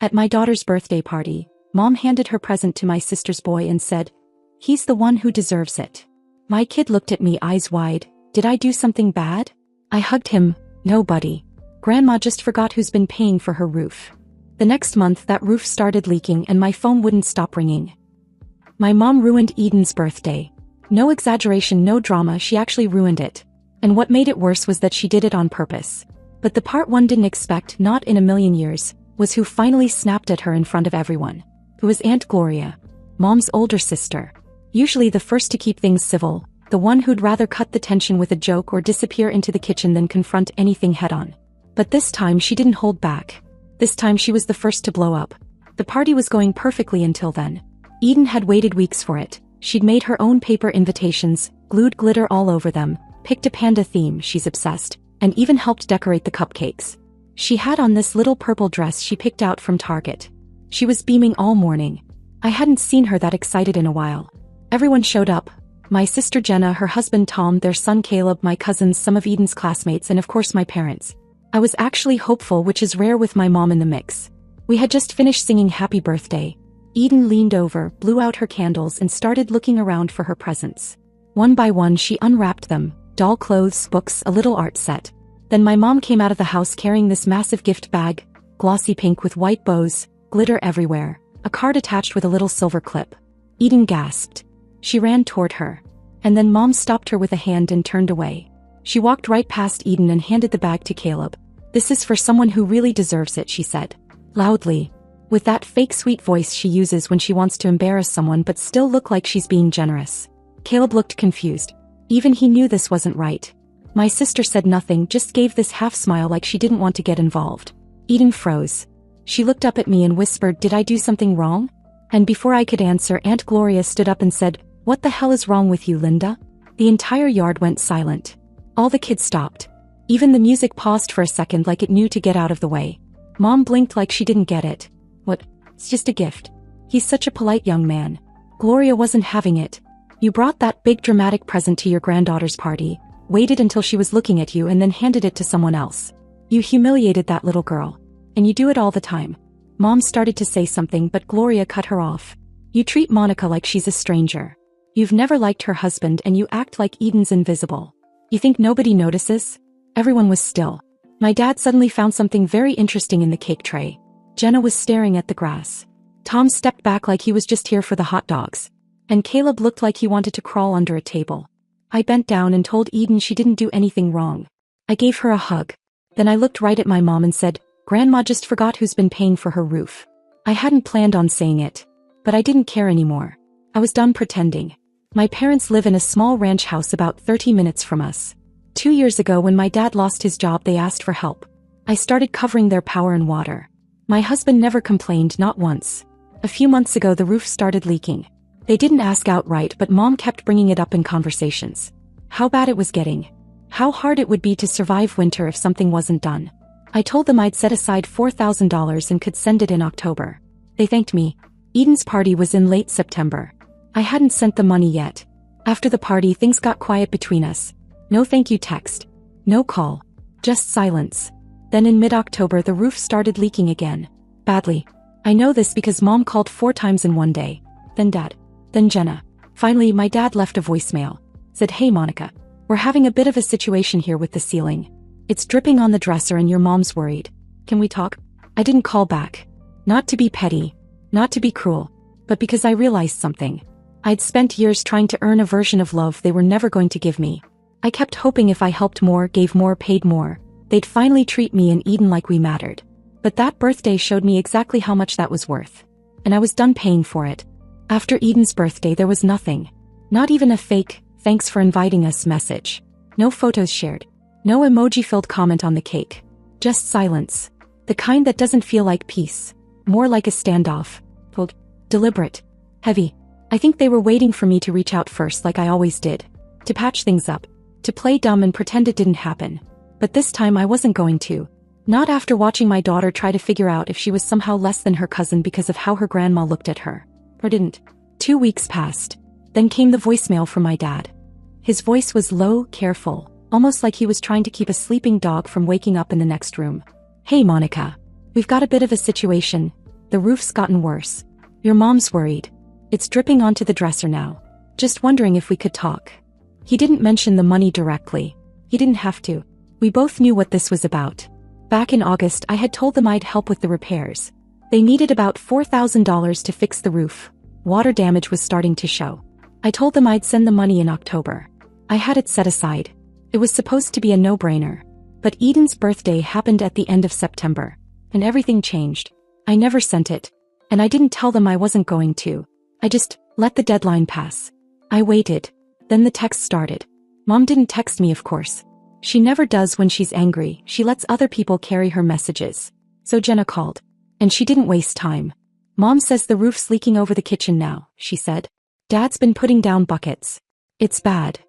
At my daughter's birthday party, Mom handed her present to my sister's boy and said, "He's the one who deserves it." My kid looked at me eyes wide. Did I do something bad? I hugged him. No, buddy. Grandma just forgot who's been paying for her roof. The next month that roof started leaking and my phone wouldn't stop ringing. My mom ruined Eden's birthday. No exaggeration, no drama, she actually ruined it. And what made it worse was that she did it on purpose. But the part one didn't expect, not in a million years, was who finally snapped at her in front of everyone. It was Aunt Gloria, Mom's older sister. Usually the first to keep things civil, the one who'd rather cut the tension with a joke or disappear into the kitchen than confront anything head-on. But this time she didn't hold back. This time she was the first to blow up. The party was going perfectly until then. Eden had waited weeks for it. She'd made her own paper invitations, glued glitter all over them, picked a panda theme, she's obsessed, and even helped decorate the cupcakes. She had on this little purple dress she picked out from Target. She was beaming all morning. I hadn't seen her that excited in a while. Everyone showed up. My sister Jenna, her husband Tom, their son Caleb, my cousins, some of Eden's classmates, and of course my parents. I was actually hopeful, which is rare with my mom in the mix. We had just finished singing Happy Birthday. Eden leaned over, blew out her candles, and started looking around for her presents. One by one she unwrapped them, doll clothes, books, a little art set. Then my mom came out of the house carrying this massive gift bag, glossy pink with white bows, glitter everywhere, a card attached with a little silver clip. Eden gasped. She ran toward her. And then Mom stopped her with a hand and turned away. She walked right past Eden and handed the bag to Caleb. "This is for someone who really deserves it," she said. Loudly. With that fake sweet voice she uses when she wants to embarrass someone but still look like she's being generous. Caleb looked confused. Even he knew this wasn't right. My sister said nothing, just gave this half smile like she didn't want to get involved. Eden froze. She looked up at me and whispered, "Did I do something wrong?" And before I could answer, Aunt Gloria stood up and said, "What the hell is wrong with you, Linda?" The entire yard went silent. All the kids stopped. Even the music paused for a second like it knew to get out of the way. Mom blinked like she didn't get it. "What? It's just a gift. He's such a polite young man." Gloria wasn't having it. "You brought that big dramatic present to your granddaughter's party, waited until she was looking at you and then handed it to someone else. You humiliated that little girl. And you do it all the time." Mom started to say something but Gloria cut her off. "You treat Monica like she's a stranger. You've never liked her husband and you act like Eden's invisible. You think nobody notices?" Everyone was still. My dad suddenly found something very interesting in the cake tray. Jenna was staring at the grass. Tom stepped back like he was just here for the hot dogs. And Caleb looked like he wanted to crawl under a table. I bent down and told Eden she didn't do anything wrong. I gave her a hug. Then I looked right at my mom and said, "Grandma just forgot who's been paying for her roof." I hadn't planned on saying it. But I didn't care anymore. I was done pretending. My parents live in a small ranch house about 30 minutes from us. 2 years ago when my dad lost his job they asked for help. I started covering their power and water. My husband never complained, not once. A few months ago the roof started leaking. They didn't ask outright but Mom kept bringing it up in conversations. How bad it was getting. How hard it would be to survive winter if something wasn't done. I told them I'd set aside $4,000 and could send it in October. They thanked me. Eden's party was in late September. I hadn't sent the money yet. After the party things got quiet between us. No thank you text. No call. Just silence. Then in mid-October the roof started leaking again. Badly. I know this because Mom called 4 times in one day. Then Dad. Then Jenna. Finally my dad left a voicemail. Said, "Hey Monica. We're having a bit of a situation here with the ceiling. It's dripping on the dresser and your mom's worried. Can we talk?" I didn't call back. Not to be petty. Not to be cruel. But because I realized something. I'd spent years trying to earn a version of love they were never going to give me. I kept hoping if I helped more, gave more, paid more, they'd finally treat me and Eden like we mattered. But that birthday showed me exactly how much that was worth. And I was done paying for it. After Eden's birthday there was nothing. Not even a fake, "Thanks for inviting us" message. No photos shared. No emoji-filled comment on the cake. Just silence. The kind that doesn't feel like peace. More like a standoff. Cold. Deliberate. Heavy. I think they were waiting for me to reach out first like I always did. To patch things up. To play dumb and pretend it didn't happen. But this time I wasn't going to. Not after watching my daughter try to figure out if she was somehow less than her cousin because of how her grandma looked at her. Or didn't. 2 weeks passed. Then came the voicemail from my dad. His voice was low, careful, almost like he was trying to keep a sleeping dog from waking up in the next room. "Hey Monica. We've got a bit of a situation. The roof's gotten worse. Your mom's worried. It's dripping onto the dresser now. Just wondering if we could talk. He didn't mention the money directly. He didn't have to. We both knew what this was about. Back in August, I had told them I'd help with the repairs. They needed about $4,000 to fix the roof. Water damage was starting to show. I told them I'd send the money in October. I had it set aside. It was supposed to be a no-brainer. But Eden's birthday happened at the end of September. And everything changed. I never sent it. And I didn't tell them I wasn't going to. I just let the deadline pass. I waited. Then the text started. Mom didn't text me, of course. She never does when she's angry. She lets other people carry her messages. So Jenna called. And she didn't waste time. Mom says the roof's leaking over the kitchen now, she said. Dad's been putting down buckets. It's bad.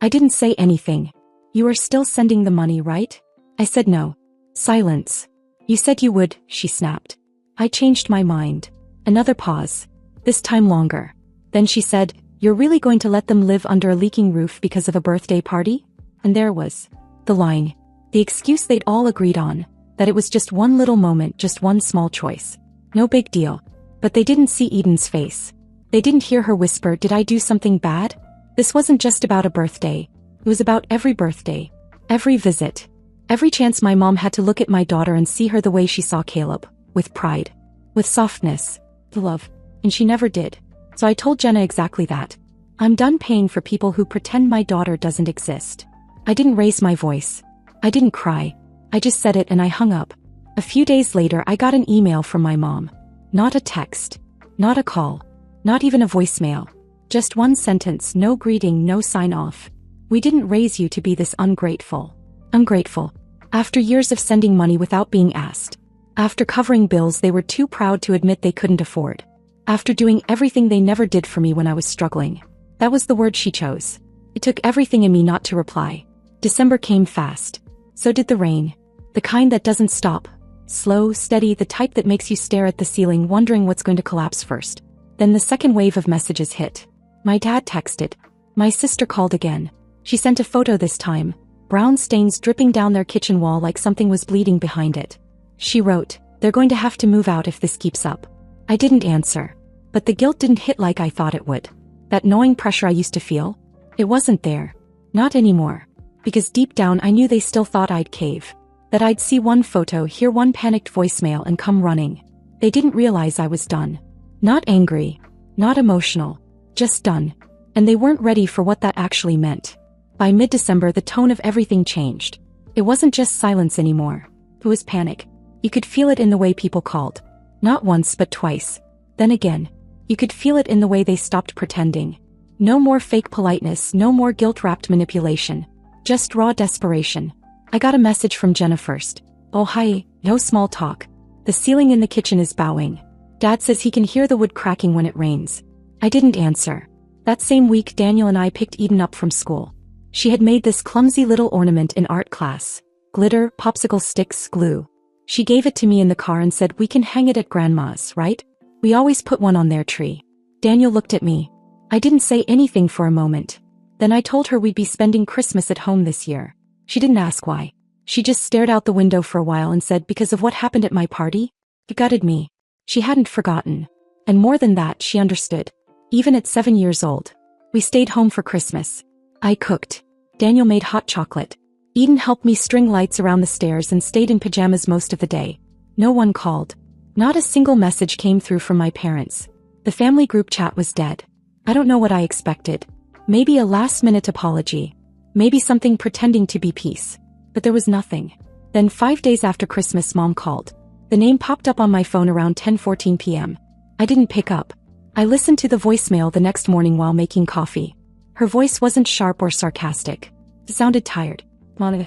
I didn't say anything. You are still sending the money, right? I said no. Silence. You said you would, she snapped. I changed my mind. Another pause. This time longer. Then she said, you're really going to let them live under a leaking roof because of a birthday party? And there was the line. The excuse they'd all agreed on. That it was just one little moment, just one small choice. No big deal. But they didn't see Eden's face. They didn't hear her whisper, did I do something bad? This wasn't just about a birthday. It was about every birthday. Every visit. Every chance my mom had to look at my daughter and see her the way she saw Caleb. With pride. With softness. Love. And she never did. So I told Jenna exactly that. I'm done paying for people who pretend my daughter doesn't exist. I didn't raise my voice. I didn't cry. I just said it and I hung up. A few days later I got an email from my mom. Not a text. Not a call. Not even a voicemail. Just one sentence, no greeting, no sign off. We didn't raise you to be this ungrateful. Ungrateful. After years of sending money without being asked. After covering bills they were too proud to admit they couldn't afford. After doing everything they never did for me when I was struggling. That was the word she chose. It took everything in me not to reply. December came fast. So did the rain. The kind that doesn't stop. Slow, steady, the type that makes you stare at the ceiling wondering what's going to collapse first. Then the second wave of messages hit. My dad texted. My sister called again. She sent a photo this time. Brown stains dripping down their kitchen wall like something was bleeding behind it. She wrote, they're going to have to move out if this keeps up. I didn't answer. But the guilt didn't hit like I thought it would. That gnawing pressure I used to feel? It wasn't there. Not anymore. Because deep down I knew they still thought I'd cave. That I'd see one photo, hear one panicked voicemail and come running. They didn't realize I was done. Not angry. Not emotional. Just done. And they weren't ready for what that actually meant. By mid-December the tone of everything changed. It wasn't just silence anymore. It was panic. You could feel it in the way people called. Not once but twice. Then again. You could feel it in the way they stopped pretending. No more fake politeness, no more guilt-wrapped manipulation. Just raw desperation. I got a message from Jenna first. Oh hi, no small talk. The ceiling in the kitchen is bowing. Dad says he can hear the wood cracking when it rains. I didn't answer. That same week Daniel and I picked Eden up from school. She had made this clumsy little ornament in art class. Glitter, popsicle sticks, glue. She gave it to me in the car and said we can hang it at Grandma's, right? We always put one on their tree. Daniel looked at me. I didn't say anything for a moment. Then I told her we'd be spending Christmas at home this year. She didn't ask why. She just stared out the window for a while and said because of what happened at my party? It gutted me. She hadn't forgotten. And more than that, she understood. Even at 7 years old. We stayed home for Christmas. I cooked. Daniel made hot chocolate. Eden helped me string lights around the stairs and stayed in pajamas most of the day. No one called. Not a single message came through from my parents. The family group chat was dead. I don't know what I expected. Maybe a last-minute apology. Maybe something pretending to be peace. But there was nothing. Then 5 days after Christmas Mom called. The name popped up on my phone around 10:14 p.m. I didn't pick up. I listened to the voicemail the next morning while making coffee. Her voice wasn't sharp or sarcastic. It sounded tired. Mom,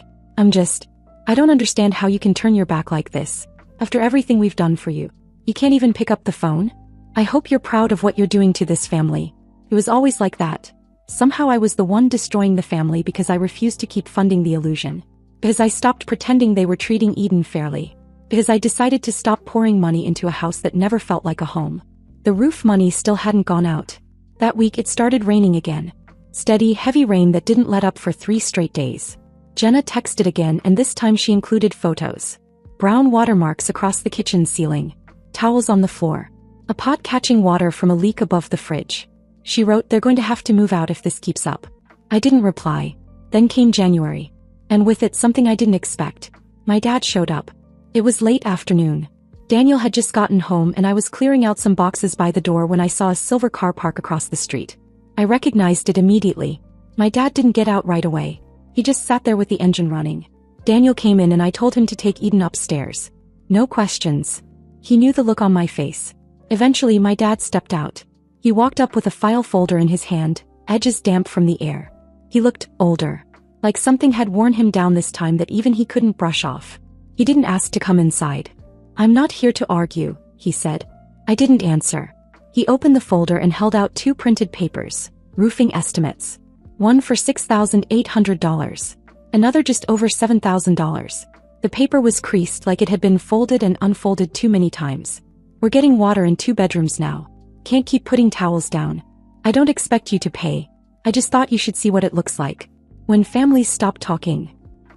I don't understand how you can turn your back like this. After everything we've done for you. You can't even pick up the phone? I hope you're proud of what you're doing to this family. It was always like that. Somehow I was the one destroying the family because I refused to keep funding the illusion. Because I stopped pretending they were treating Eden fairly. Because I decided to stop pouring money into a house that never felt like a home. The roof money still hadn't gone out. That week it started raining again. Steady, heavy rain that didn't let up for 3 straight days. Jenna texted again and this time she included photos. Brown watermarks across the kitchen ceiling. Towels on the floor. A pot catching water from a leak above the fridge. She wrote, "They're going to have to move out if this keeps up." I didn't reply. Then came January. And with it something I didn't expect. My dad showed up. It was late afternoon. Daniel had just gotten home and I was clearing out some boxes by the door when I saw a silver car park across the street. I recognized it immediately. My dad didn't get out right away. He just sat there with the engine running. Daniel came in and I told him to take Eden upstairs. No questions. He knew the look on my face. Eventually my dad stepped out. He walked up with a file folder in his hand, edges damp from the air. He looked older. Like something had worn him down this time that even he couldn't brush off. He didn't ask to come inside. "I'm not here to argue," he said. I didn't answer. He opened the folder and held out 2 printed papers, roofing estimates. One for $6,800. Another just over $7,000. The paper was creased like it had been folded and unfolded too many times. "We're getting water in 2 bedrooms now. Can't keep putting towels down. I don't expect you to pay. I just thought you should see what it looks like when families stop talking."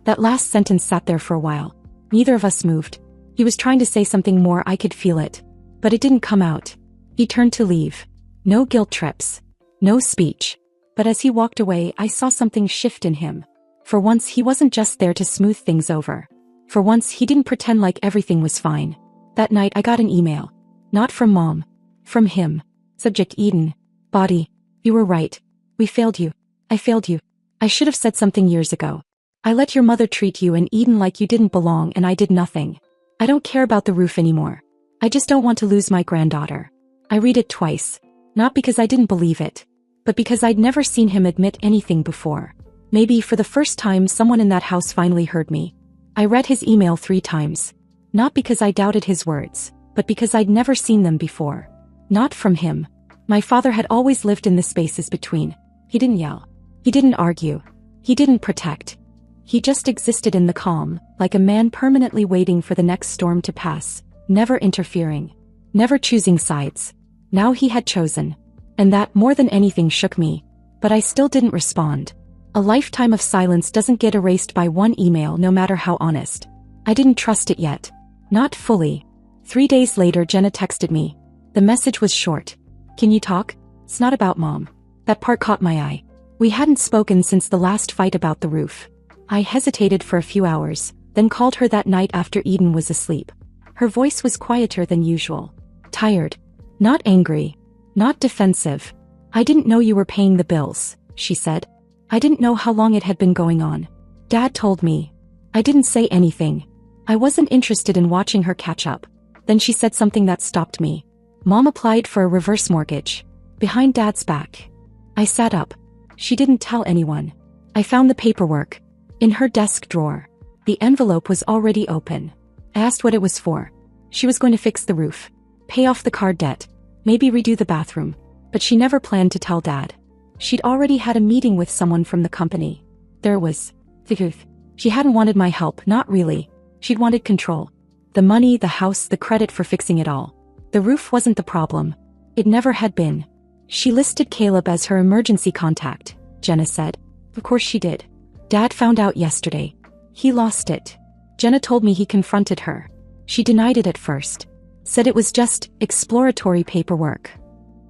That last sentence sat there for a while. Neither of us moved. He was trying to say something more, I could feel it. But it didn't come out. He turned to leave. No guilt trips. No speech. But as he walked away, I saw something shift in him. For once, he wasn't just there to smooth things over. For once, he didn't pretend like everything was fine. That night, I got an email. Not from Mom. From him. Subject: Eden. Body: "You were right. We failed you. I failed you. I should have said something years ago. I let your mother treat you and Eden like you didn't belong and I did nothing. I don't care about the roof anymore. I just don't want to lose my granddaughter." I read it twice. Not because I didn't believe it, but because I'd never seen him admit anything before. Maybe for the first time someone in that house finally heard me. I read his email 3 times. Not because I doubted his words, but because I'd never seen them before. Not from him. My father had always lived in the spaces between. He didn't yell. He didn't argue. He didn't protect. He just existed in the calm, like a man permanently waiting for the next storm to pass, never interfering, never choosing sides. Now he had chosen. And that, more than anything, shook me. But I still didn't respond. A lifetime of silence doesn't get erased by one email, no matter how honest. I didn't trust it yet. Not fully. 3 days later, Jenna texted me. The message was short. "Can you talk? It's not about Mom." That part caught my eye. We hadn't spoken since the last fight about the roof. I hesitated for a few hours, then called her that night after Eden was asleep. Her voice was quieter than usual. Tired. Not angry. Not defensive. "I didn't know you were paying the bills," she said. "I didn't know how long it had been going on. Dad told me." I didn't say anything. I wasn't interested in watching her catch up. Then she said something that stopped me. "Mom applied for a reverse mortgage. Behind Dad's back." I sat up. She didn't tell anyone. I found the paperwork. In her desk drawer. The envelope was already open. I asked what it was for. She was going to fix the roof. Pay off the car debt. Maybe redo the bathroom. But she never planned to tell Dad. She'd already had a meeting with someone from the company. There was the truth. She hadn't wanted my help, not really. She'd wanted control. The money, the house, the credit for fixing it all. The roof wasn't the problem. It never had been. She listed Caleb as her emergency contact, Jenna said. Of course she did. Dad found out yesterday. He lost it. Jenna told me he confronted her. She denied it at first. Said it was just exploratory paperwork.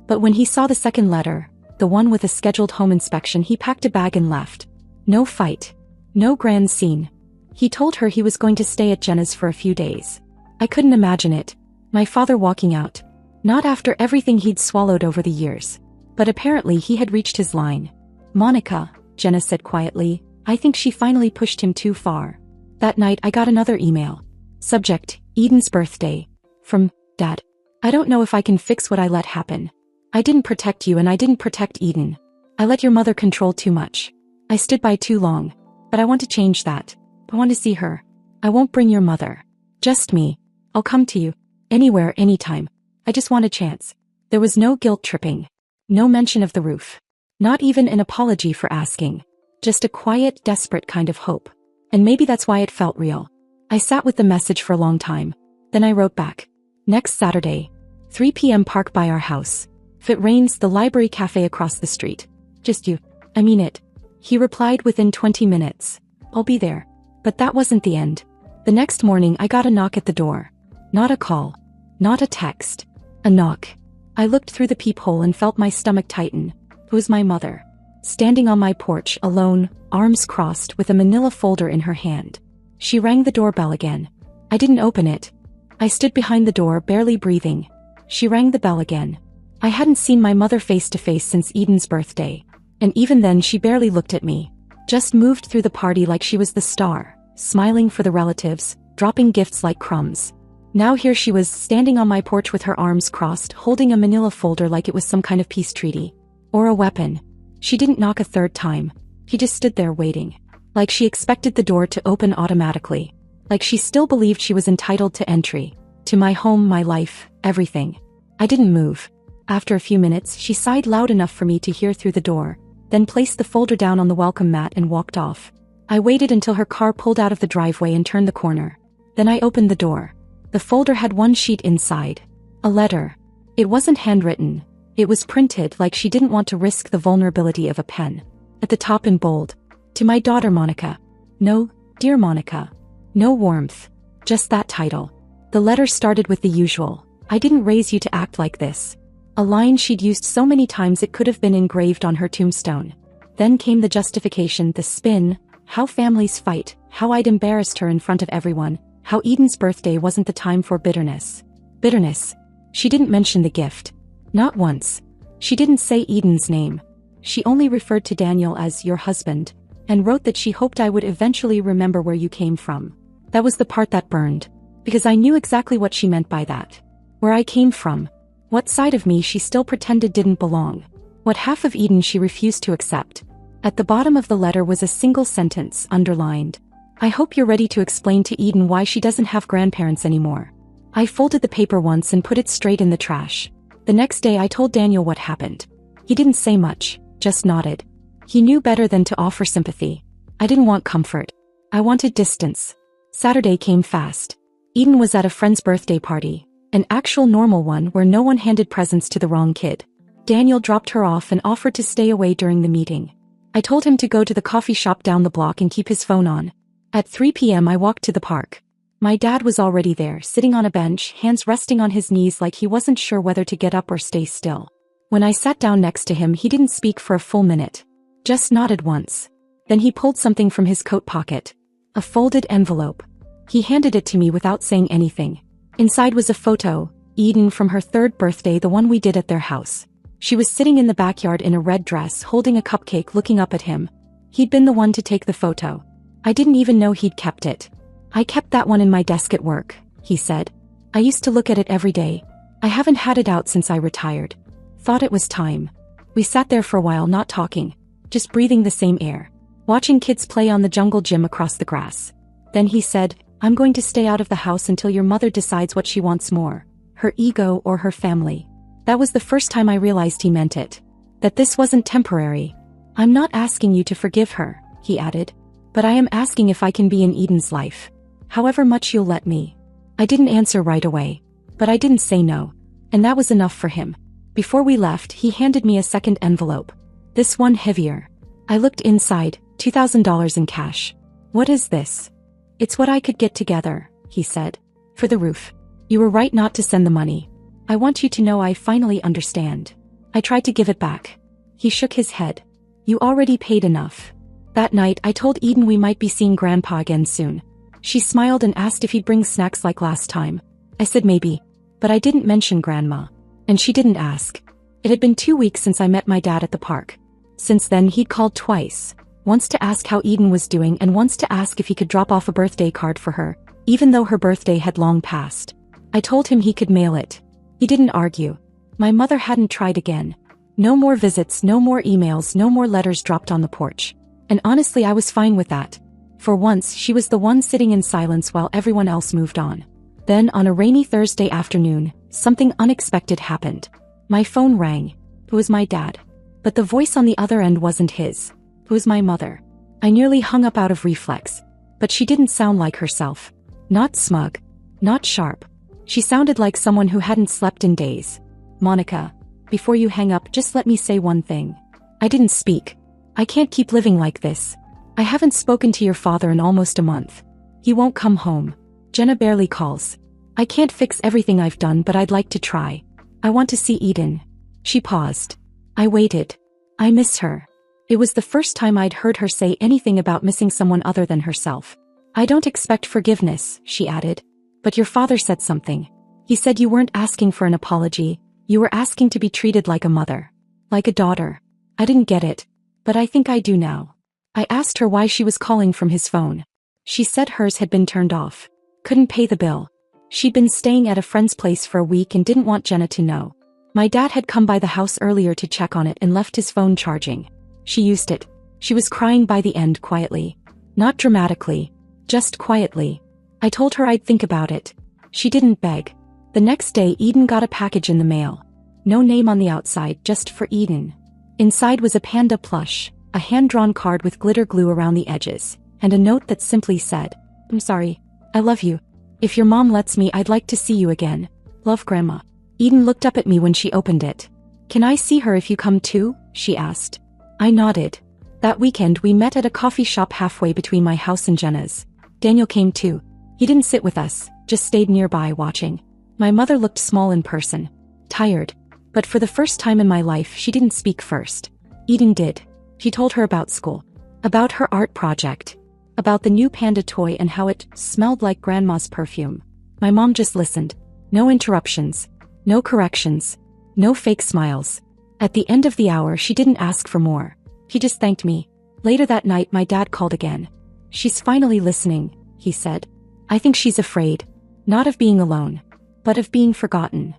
But when he saw the second letter, the one with a scheduled home inspection, he packed a bag and left. No fight. No grand scene. He told her he was going to stay at Jenna's for a few days. I couldn't imagine it. My father walking out. Not after everything he'd swallowed over the years. But apparently he had reached his line. "Monica," Jenna said quietly, "I think she finally pushed him too far." That night I got another email. Subject: Eden's birthday. From Dad. "I don't know if I can fix what I let happen. I didn't protect you and I didn't protect Eden. I let your mother control too much. I stood by too long. But I want to change that. I want to see her. I won't bring your mother. Just me. I'll come to you. Anywhere, anytime. I just want a chance." There was no guilt tripping. No mention of the roof. Not even an apology for asking. Just a quiet, desperate kind of hope. And maybe that's why it felt real. I sat with the message for a long time. Then I wrote back. "Next Saturday. 3 p.m. park by our house. If it rains, the library cafe across the street. Just you. I mean it." He replied within 20 minutes. "I'll be there." But that wasn't the end. The next morning I got a knock at the door. Not a call. Not a text. A knock. I looked through the peephole and felt my stomach tighten. It was my mother. Standing on my porch, alone, arms crossed, with a manila folder in her hand. She rang the doorbell again. I didn't open it. I stood behind the door, barely breathing. She rang the bell again. I hadn't seen my mother face to face since Eden's birthday. And even then she barely looked at me. Just moved through the party like she was the star, smiling for the relatives, dropping gifts like crumbs. Now here she was, standing on my porch with her arms crossed, holding a manila folder like it was some kind of peace treaty. Or a weapon. She didn't knock a third time. He just stood there waiting. Like she expected the door to open automatically. Like she still believed she was entitled to entry. To my home, my life, everything. I didn't move. After a few minutes, she sighed loud enough for me to hear through the door, then placed the folder down on the welcome mat and walked off. I waited until her car pulled out of the driveway and turned the corner. Then I opened the door. The folder had one sheet inside. A letter. It wasn't handwritten. It was printed like she didn't want to risk the vulnerability of a pen. At the top in bold. To my daughter Monica. No, dear Monica. No warmth. Just that title. The letter started with the usual. I didn't raise you to act like this. A line she'd used so many times it could have been engraved on her tombstone. Then came the justification, the spin, how families fight, how I'd embarrassed her in front of everyone, how Eden's birthday wasn't the time for bitterness. Bitterness. She didn't mention the gift. Not once. She didn't say Eden's name. She only referred to Daniel as your husband, and wrote that she hoped I would eventually remember where you came from. That was the part that burned, because I knew exactly what she meant by that. Where I came from. What side of me she still pretended didn't belong. What half of Eden she refused to accept. At the bottom of the letter was a single sentence, underlined. I hope you're ready to explain to Eden why she doesn't have grandparents anymore. I folded the paper once and put it straight in the trash. The next day I told Daniel what happened. He didn't say much, just nodded. He knew better than to offer sympathy. I didn't want comfort. I wanted distance. Saturday came fast. Eden was at a friend's birthday party. An actual normal one where no one handed presents to the wrong kid. Daniel dropped her off and offered to stay away during the meeting. I told him to go to the coffee shop down the block and keep his phone on. At 3 p.m. I walked to the park. My dad was already there, sitting on a bench, hands resting on his knees like he wasn't sure whether to get up or stay still. When I sat down next to him he didn't speak for a full minute. Just nodded once. Then he pulled something from his coat pocket. A folded envelope. He handed it to me without saying anything. Inside was a photo, Eden from her 3rd birthday, the one we did at their house. She was sitting in the backyard in a red dress holding a cupcake looking up at him. He'd been the one to take the photo. I didn't even know he'd kept it. I kept that one in my desk at work, he said. I used to look at it every day. I haven't had it out since I retired. Thought it was time. We sat there for a while not talking, just breathing the same air, watching kids play on the jungle gym across the grass. Then he said, I'm going to stay out of the house until your mother decides what she wants more, her ego or her family. That was the first time I realized he meant it. That this wasn't temporary. I'm not asking you to forgive her, he added. But I am asking if I can be in Eden's life. However much you'll let me. I didn't answer right away. But I didn't say no. And that was enough for him. Before we left, he handed me a second envelope. This one heavier. I looked inside, $2,000 in cash. What is this? It's what I could get together, he said. For the roof. You were right not to send the money. I want you to know I finally understand. I tried to give it back. He shook his head. You already paid enough. That night I told Eden we might be seeing Grandpa again soon. She smiled and asked if he'd bring snacks like last time. I said maybe. But I didn't mention Grandma. And she didn't ask. It had been 2 weeks since I met my dad at the park. Since then he'd called twice. Once to ask how Eden was doing and once to ask if he could drop off a birthday card for her, even though her birthday had long passed. I told him he could mail it. He didn't argue. My mother hadn't tried again. No more visits, no more emails, no more letters dropped on the porch. And honestly I was fine with that. For once she was the one sitting in silence while everyone else moved on. Then on a rainy Thursday afternoon, something unexpected happened. My phone rang. It was my dad. But the voice on the other end wasn't his. It was my mother. I nearly hung up out of reflex. But she didn't sound like herself. Not smug. Not sharp. She sounded like someone who hadn't slept in days. Monica, before you hang up, just let me say one thing. I didn't speak. I can't keep living like this. I haven't spoken to your father in almost a month. He won't come home. Jenna barely calls. I can't fix everything I've done, but I'd like to try. I want to see Eden. She paused. I waited. I miss her. It was the first time I'd heard her say anything about missing someone other than herself. I don't expect forgiveness, she added. But your father said something. He said you weren't asking for an apology, you were asking to be treated like a mother. Like a daughter. I didn't get it. But I think I do now. I asked her why she was calling from his phone. She said hers had been turned off. Couldn't pay the bill. She'd been staying at a friend's place for a week and didn't want Jenna to know. My dad had come by the house earlier to check on it and left his phone charging. She used it. She was crying by the end quietly. Not dramatically. Just quietly. I told her I'd think about it. She didn't beg. The next day Eden got a package in the mail. No name on the outside, just for Eden. Inside was a panda plush, a hand-drawn card with glitter glue around the edges, and a note that simply said, I'm sorry. I love you. If your mom lets me, I'd like to see you again. Love, Grandma. Eden looked up at me when she opened it. Can I see her if you come too? She asked. I nodded. That weekend we met at a coffee shop halfway between my house and Jenna's. Daniel came too. He didn't sit with us, just stayed nearby watching. My mother looked small in person. Tired. But for the first time in my life she didn't speak first. Eden did. She told her about school. About her art project. About the new panda toy and how it smelled like Grandma's perfume. My mom just listened. No interruptions. No corrections. No fake smiles. At the end of the hour she didn't ask for more. He just thanked me. Later that night my dad called again. She's finally listening, he said. I think she's afraid. Not of being alone. But of being forgotten.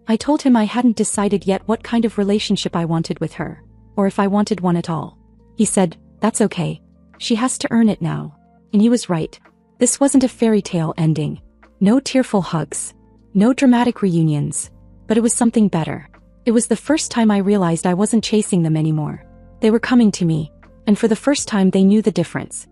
I told him I hadn't decided yet what kind of relationship I wanted with her. Or if I wanted one at all. He said, that's okay. She has to earn it now. And he was right. This wasn't a fairy tale ending. No tearful hugs. No dramatic reunions. But it was something better. It was the first time I realized I wasn't chasing them anymore. They were coming to me. And for the first time they knew the difference.